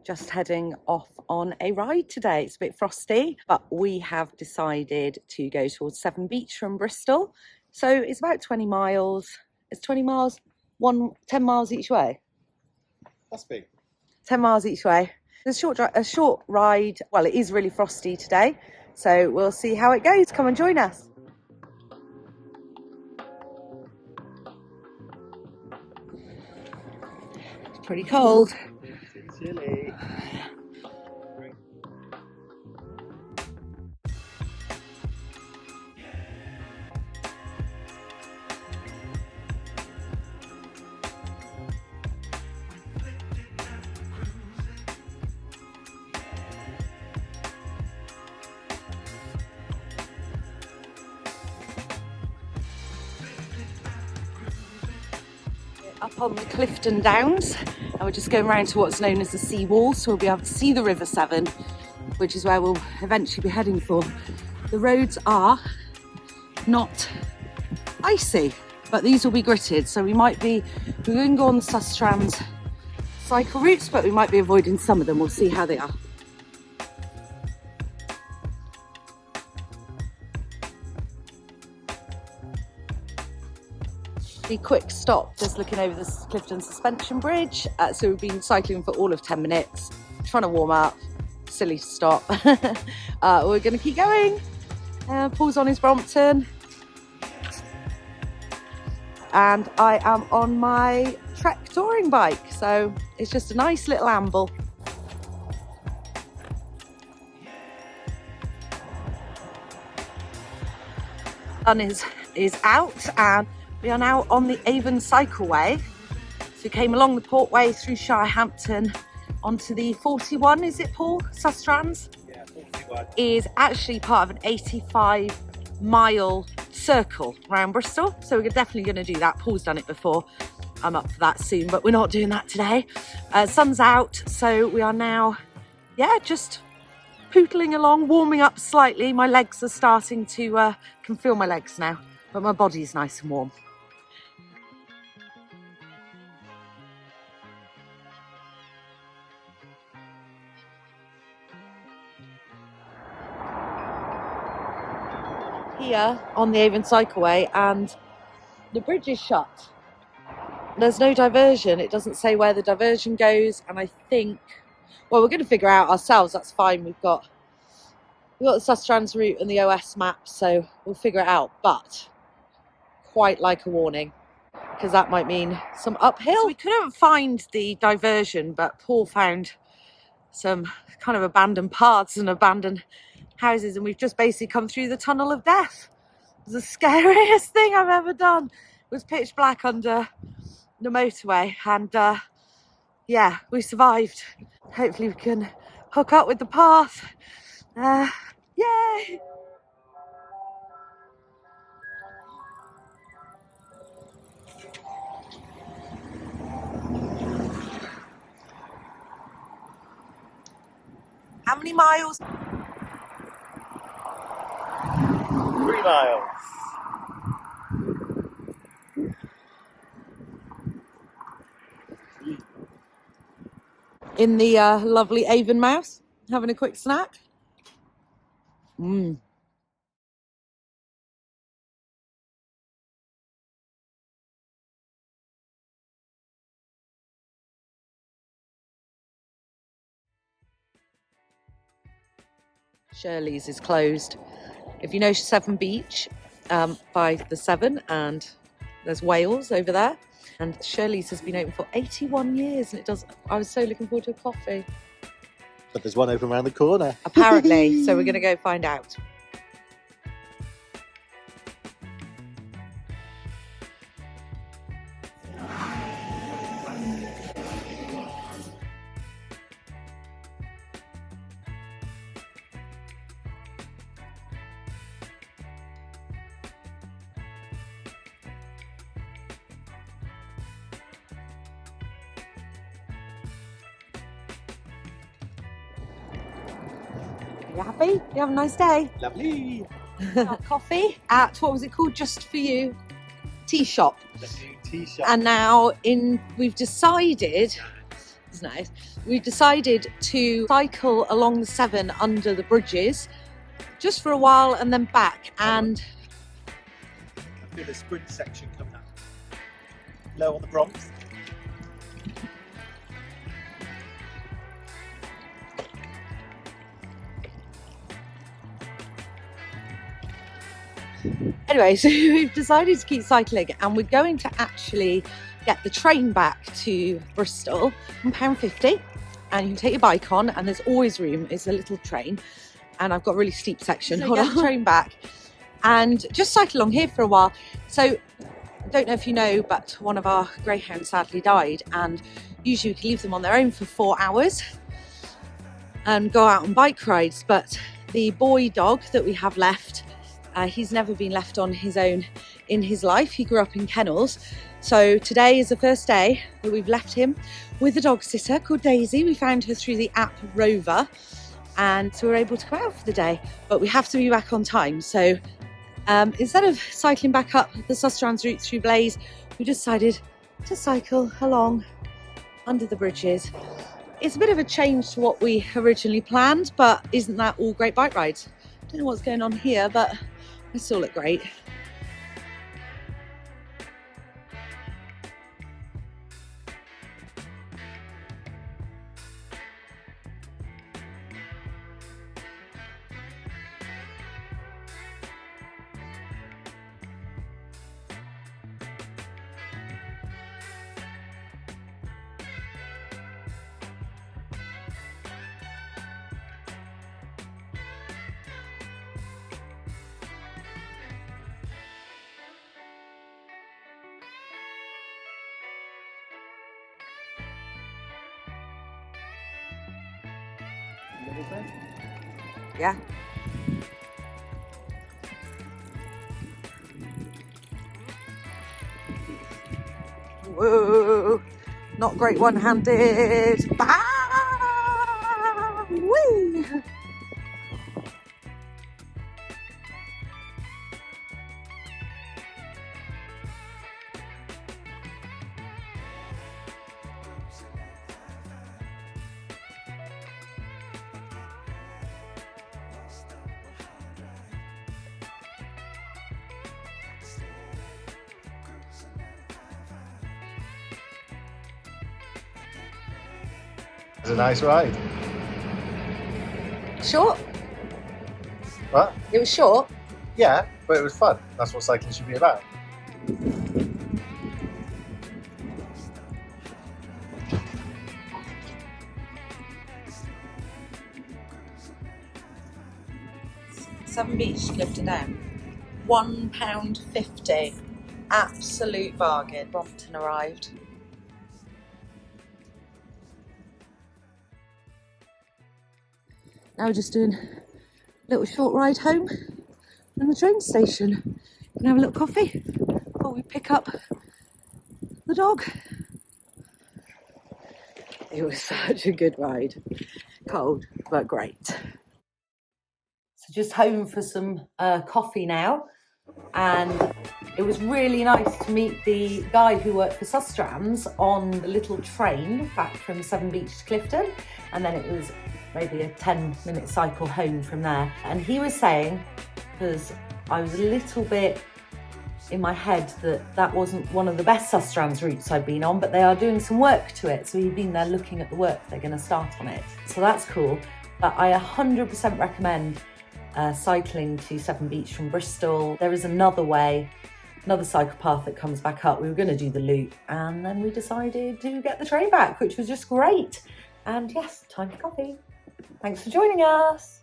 just heading off on a ride today. It's a bit frosty, but we have decided to go towards Severn Beach from Bristol. So it's about 20 miles. It's 20 miles, 10 miles each way. That's big. 10 miles each way. It's a short ride. Well, it is really frosty today, so we'll see how it goes. Come and join us. It's pretty cold. It's chilly. Up on the Clifton Downs, and we're just going around to what's known as the sea wall, so we'll be able to see the River Severn, which is where we'll eventually be heading for. The roads are not icy, but these will be gritted, so we can go on the Sustrans cycle routes, but we might be avoiding some of them. We'll see how they are. A quick stop just looking over the Clifton Suspension Bridge. So we've been cycling for all of 10 minutes, trying to warm up. Silly to stop. We're going to keep going. Paul's on his Brompton. And I am on my Trek touring bike. So it's just a nice little amble. Sun is out, and we are now on the Avon Cycleway. So we came along the Portway through Shirehampton onto the 41, is it, Paul? Sustrans? Yeah, 41. Is actually part of an 85-mile circle around Bristol. So we're definitely going to do that. Paul's done it before. I'm up for that soon, but we're not doing that today. Sun's out, so we are now, just pootling along, warming up slightly. My legs are starting to, can feel my legs now, but my body's nice and warm. Here on the Avon Cycleway, and the bridge is shut. There's no diversion. It doesn't say where the diversion goes, and I think, well, we're going to figure out ourselves. That's fine. We've got the Sustrans route and the OS map, so we'll figure it out. But quite like a warning, because that might mean some uphill. So we couldn't find the diversion, but Paul found some kind of abandoned paths and abandoned houses, and we've just basically come through the tunnel of death. It was the scariest thing I've ever done. It was pitch black under the motorway, and we survived. Hopefully we can hook up with the path. Yay! How many miles? 3 miles. In the lovely Avon Mouse, having a quick snack. Shirley's is closed. If you know Severn Beach, by the Severn, and there's Wales over there, and Shirley's has been open for 81 years, and I was so looking forward to a coffee. But there's one open around the corner. Apparently, so we're going to go find out. You happy? You have a nice day? Lovely. Coffee at, what was it called, Just For You? Tea shop. The new tea shop. And now we've decided isn't it? We decided to cycle along the Severn under the bridges just for a while and then back. And I feel the sprint section coming up. Low on the Brompton. anyway, so we've decided to keep cycling, and we're going to actually get the train back to Bristol. £1.50, and you can take your bike on, and there's always room. It's a little train, and I've got a really steep section. So get the train back and just cycle along here for a while. So I don't know if you know, but one of our greyhounds sadly died, and usually we can leave them on their own for 4 hours and go out on bike rides. But the boy dog that we have left, he's never been left on his own in his life. He grew up in kennels. So today is the first day that we've left him with a dog sitter called Daisy. We found her through the app Rover, and so we're able to come out for the day, but we have to be back on time. So instead of cycling back up the Susterans route through Blaze, we decided to cycle along under the bridges. It's a bit of a change to what we originally planned, but isn't that all great bike rides? Don't know what's going on here, but they still look great. Yeah. Whoa, not great one-handed. Ah, whee. It was a nice ride. Short. What? It was short. Yeah, but it was fun. That's what cycling should be about. Severn Beach, Clifton down. £1.50. Absolute bargain. Brompton arrived. Now we're just doing a little short ride home from the train station. Gonna have a little coffee before we pick up the dog. It was such a good ride. Cold, but great. So just home for some coffee now. And it was really nice to meet the guy who worked for Susterans on the little train back from Severn Beach to Clifton. And then it was maybe a 10-minute cycle home from there. And he was saying, because I was a little bit in my head that wasn't one of the best Susterans routes I'd been on, but they are doing some work to it. So he'd been there looking at the work they're going to start on it. So that's cool. But I 100% recommend cycling to Severn Beach from Bristol. There is another way, another cycle path that comes back up. We were going to do the loop, and then we decided to get the train back, which was just great. And yes, time for coffee. Thanks for joining us.